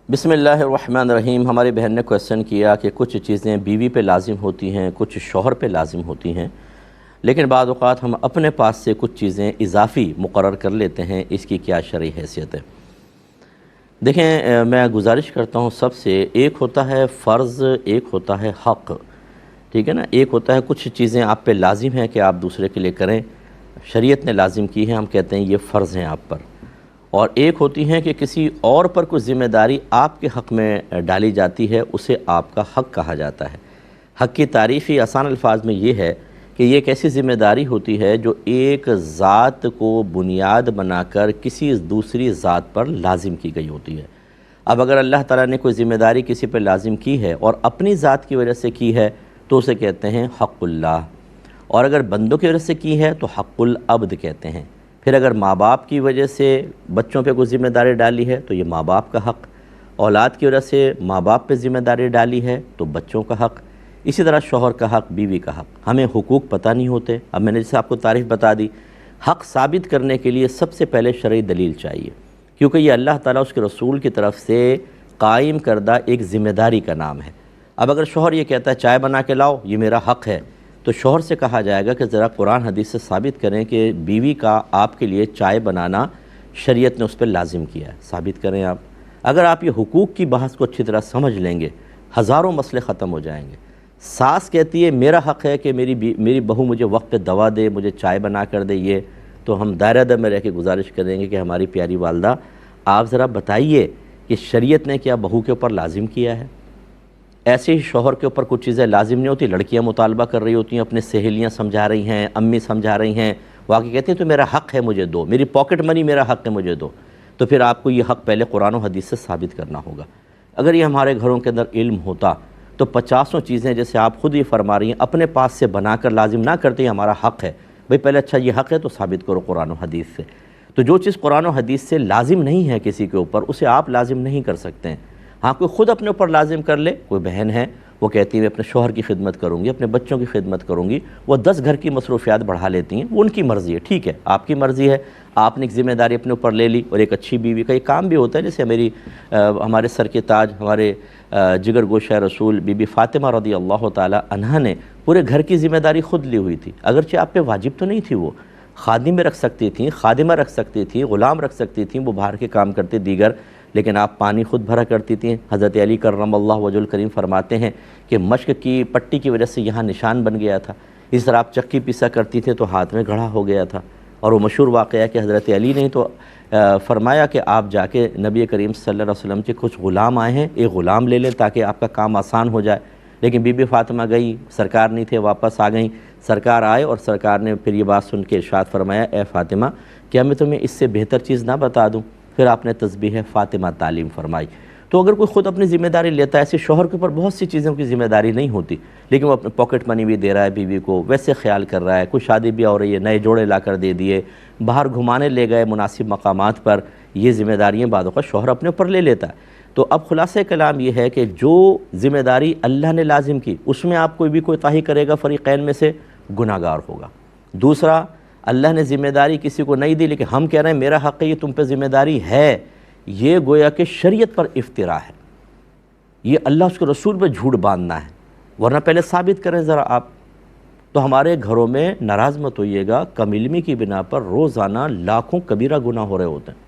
بسم اللہ الرحمن الرحیم۔ ہماری بہن نے کویسچن کیا کہ کچھ چیزیں بیوی پہ لازم ہوتی ہیں، کچھ شوہر پہ لازم ہوتی ہیں، لیکن بعض اوقات ہم اپنے پاس سے کچھ چیزیں اضافی مقرر کر لیتے ہیں، اس کی کیا شرعی حیثیت ہے؟ دیکھیں، میں گزارش کرتا ہوں سب سے، ایک ہوتا ہے فرض، ایک ہوتا ہے حق، ٹھیک ہے نا؟ ایک ہوتا ہے کچھ چیزیں آپ پہ لازم ہیں کہ آپ دوسرے کے لیے کریں، شریعت نے لازم کی ہیں، ہم کہتے ہیں یہ فرض ہیں آپ پر، اور ایک ہوتی ہیں کہ کسی اور پر کوئی ذمہ داری آپ کے حق میں ڈالی جاتی ہے، اسے آپ کا حق کہا جاتا ہے۔ حق کی تعریف ہی آسان الفاظ میں یہ ہے کہ یہ ایک ایسی ذمہ داری ہوتی ہے جو ایک ذات کو بنیاد بنا کر کسی دوسری ذات پر لازم کی گئی ہوتی ہے۔ اب اگر اللہ تعالیٰ نے کوئی ذمہ داری کسی پر لازم کی ہے اور اپنی ذات کی وجہ سے کی ہے تو اسے کہتے ہیں حق اللہ، اور اگر بندوں کی وجہ سے کی ہے تو حق العبد کہتے ہیں۔ پھر اگر ماں باپ کی وجہ سے بچوں پہ کوئی ذمہ داری ڈالی ہے تو یہ ماں باپ کا حق، اولاد کی وجہ سے ماں باپ پہ ذمہ داری ڈالی ہے تو بچوں کا حق، اسی طرح شوہر کا حق، بیوی کا حق۔ ہمیں حقوق پتہ نہیں ہوتے۔ اب میں نے جیسے آپ کو تعریف بتا دی، حق ثابت کرنے کے لیے سب سے پہلے شرعی دلیل چاہیے، کیونکہ یہ اللہ تعالیٰ اس کے رسول کی طرف سے قائم کردہ ایک ذمہ داری کا نام ہے۔ اب اگر شوہر یہ کہتا ہے چائے بنا کے لاؤ، یہ میرا حق ہے، تو شوہر سے کہا جائے گا کہ ذرا قرآن حدیث سے ثابت کریں کہ بیوی کا آپ کے لیے چائے بنانا شریعت نے اس پہ لازم کیا ہے، ثابت کریں آپ۔ اگر آپ یہ حقوق کی بحث کو اچھی طرح سمجھ لیں گے، ہزاروں مسئلے ختم ہو جائیں گے۔ ساس کہتی ہے میرا حق ہے کہ میری بہو مجھے وقت پہ دوا دے، مجھے چائے بنا کر دے، یہ تو ہم دائرہ ادب میں رہ کے گزارش کریں گے کہ ہماری پیاری والدہ، آپ ذرا بتائیے کہ شریعت نے کیا بہو کے اوپر لازم کیا ہے؟ ایسے ہی شوہر کے اوپر کچھ چیزیں لازم نہیں ہوتی، لڑکیاں مطالبہ کر رہی ہوتی ہیں، اپنے سہیلیاں سمجھا رہی ہیں، امی سمجھا رہی ہیں، واقعی کہتی ہیں تو میرا حق ہے مجھے دو، میری پاکٹ منی میرا حق ہے مجھے دو، تو پھر آپ کو یہ حق پہلے قرآن و حدیث سے ثابت کرنا ہوگا۔ اگر یہ ہمارے گھروں کے اندر علم ہوتا تو 50 چیزیں جیسے آپ خود یہ فرما رہی ہیں اپنے پاس سے بنا کر لازم نہ کرتے ہیں ہمارا حق ہے، بھئی پہلے اچھا یہ حق ہے تو ثابت کرو قرآن و حدیث سے۔ تو جو چیز قرآن و حدیث سے لازم نہیں ہے کسی کے اوپر، اسے آپ لازم نہیں کر سکتے ہیں۔ ہاں کوئی خود اپنے اوپر لازم کر لے، کوئی بہن ہے وہ کہتی ہے میں اپنے شوہر کی خدمت کروں گی، اپنے بچوں کی خدمت کروں گی، وہ 10 گھر کی مصروفیات بڑھا لیتی ہیں، وہ ان کی مرضی ہے، ٹھیک ہے، آپ کی مرضی ہے، آپ نے ایک ذمہ داری اپنے اوپر لے لی، اور ایک اچھی بیوی کا یہ کام بھی ہوتا ہے۔ جیسے ہمارے سر کے تاج، ہمارے جگر گوشہ رسول بی بی فاطمہ رضی اللہ تعالی عنہا نے پورے گھر کی ذمہ داری خود لی ہوئی تھی، اگرچہ آپ پہ واجب تو نہیں تھی، وہ خادم میں رکھ سکتی تھیں، خادمہ رکھ سکتی تھیں، غلام رکھ سکتی تھیں، وہ باہر کے کام کرتے دیگر، لیکن آپ پانی خود بھرا کرتی تھیں۔ حضرت علی کرم اللہ وجہ الکریم فرماتے ہیں کہ مشق کی پٹی کی وجہ سے یہاں نشان بن گیا تھا، اس طرح آپ چکی پیسا کرتی تھے تو ہاتھ میں گھڑا ہو گیا تھا۔ اور وہ مشہور واقعہ ہے کہ حضرت علی نے تو فرمایا کہ آپ جا کے نبی کریم صلی اللہ علیہ وسلم کے کچھ غلام آئے ہیں، ایک غلام لے لیں تاکہ آپ کا کام آسان ہو جائے، لیکن بی بی فاطمہ گئی، سرکار نہیں تھے، واپس آ گئیں، سرکار آئے اور سرکار نے پھر یہ بات سن کے ارشاد فرمایا اے فاطمہ کیا میں تمہیں اس سے بہتر چیز نہ بتا دوں؟ پھر آپ نے تسبیح فاطمہ تعلیم فرمائی۔ تو اگر کوئی خود اپنی ذمہ داری لیتا ہے، ایسے شوہر کے اوپر بہت سی چیزوں کی ذمہ داری نہیں ہوتی، لیکن وہ اپنے پاکٹ منی بھی دے رہا ہے بیوی کو، ویسے خیال کر رہا ہے، کوئی شادی بھی ہو رہی ہے، نئے جوڑے لا کر دے دیے، باہر گھمانے لے گئے مناسب مقامات پر، یہ ذمہ داریاں بعض اوقات شوہر اپنے اوپر لے لیتا ہے۔ تو اب خلاصہ کلام یہ ہے کہ جو ذمہ داری اللہ نے لازم کی اس میں آپ کوئی بھی کوتاہی کرے گا فریقین میں سے گناہ گار ہوگا۔ دوسرا، اللہ نے ذمہ داری کسی کو نہیں دی لیکن ہم کہہ رہے ہیں میرا حق ہے، یہ تم پہ ذمہ داری ہے، یہ گویا کہ شریعت پر افتراء ہے، یہ اللہ اس کے رسول پہ جھوٹ باندھنا ہے، ورنہ پہلے ثابت کریں ذرا آپ۔ تو ہمارے گھروں میں ناراض مت ہوئیے گا، کم علمی کی بنا پر روزانہ لاکھوں کبیرہ گناہ ہو رہے ہوتے ہیں،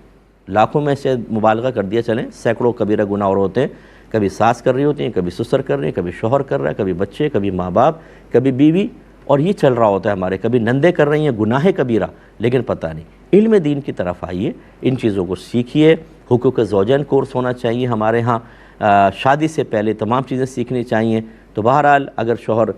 لاکھوں میں سے مبالغہ کر دیا چلیں، سینکڑوں کبیرہ گناہ ہو رہے ہوتے ہیں، کبھی ساس کر رہی ہوتی ہیں، کبھی سسر کر رہے ہیں، کبھی شوہر کر رہا ہے، کبھی بچے، کبھی ماں باپ، کبھی بیوی، اور یہ چل رہا ہوتا ہے ہمارے، کبھی نندے کر رہی ہیں گناہ کبیرہ، لیکن پتہ نہیں۔ علم دین کی طرف آئیے، ان چیزوں کو سیکھیے، حقوق زوجین کورس ہونا چاہیے ہمارے ہاں، شادی سے پہلے تمام چیزیں سیکھنی چاہیے۔ تو بہرحال اگر شوہر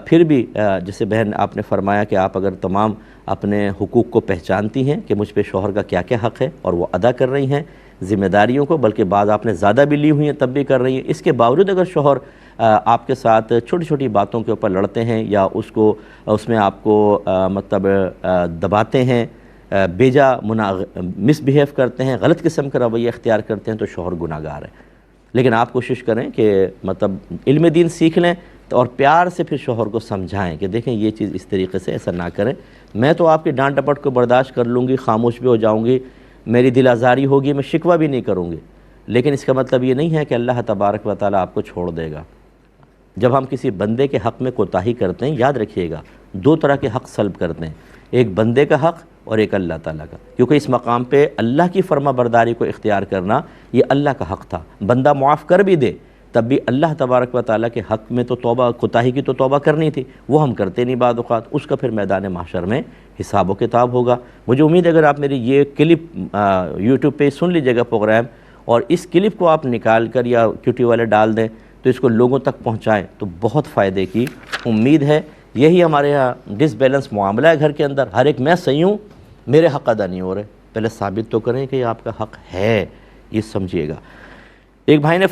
پھر بھی جیسے بہن آپ نے فرمایا کہ آپ اگر تمام اپنے حقوق کو پہچانتی ہیں کہ مجھ پہ شوہر کا کیا کیا حق ہے اور وہ ادا کر رہی ہیں ذمہ داریوں کو، بلکہ بعض آپ نے زیادہ بھی لی ہوئی ہیں تب بھی کر رہی ہیں، اس کے باوجود اگر شوہر آپ کے ساتھ چھوٹی چھوٹی باتوں کے اوپر لڑتے ہیں یا اس میں آپ کو مطلب دباتے ہیں، بیجا مس بیہیو کرتے ہیں، غلط قسم کا رویہ اختیار کرتے ہیں، تو شوہر گناہ گار ہے۔ لیکن آپ کوشش کریں کہ مطلب علم دین سیکھ لیں اور پیار سے پھر شوہر کو سمجھائیں کہ دیکھیں یہ چیز اس طریقے سے ایسا نہ کریں، میں تو آپ کی ڈانٹ ڈپٹ کو برداشت کر لوں گی، خاموش بھی ہو جاؤں گی، میری دل آزاری ہوگی، میں شکوہ بھی نہیں کروں گی، لیکن اس کا مطلب یہ نہیں ہے کہ اللہ تبارک و تعالیٰ آپ کو چھوڑ دے گا۔ جب ہم کسی بندے کے حق میں کوتاہی کرتے ہیں، یاد رکھیے گا 2 طرح کے حق سلب کرتے ہیں، ایک بندے کا حق اور ایک اللہ تعالیٰ کا، کیونکہ اس مقام پہ اللہ کی فرما برداری کو اختیار کرنا یہ اللہ کا حق تھا۔ بندہ معاف کر بھی دے تب بھی اللہ تبارک و تعالیٰ کے حق میں تو توبہ، کوتاہی کی تو توبہ کرنی تھی، وہ ہم کرتے نہیں بعض اوقات، اس کا پھر میدان محشر میں حساب و کتاب ہوگا۔ مجھے امید ہے اگر آپ میری یہ کلپ یوٹیوب پہ سن لیجیے گا پروگرام، اور اس کلپ کو آپ نکال کر یا QT والے ڈال دیں تو اس کو لوگوں تک پہنچائیں تو بہت فائدے کی امید ہے۔ یہی ہمارے یہاں ڈس بیلنس معاملہ ہے گھر کے اندر، ہر ایک میں صحیح ہوں، میرے حق ادا نہیں ہو رہے، پہلے ثابت تو کریں کہ یہ آپ کا حق ہے، یہ سمجھیے گا۔ ایک بھائی نے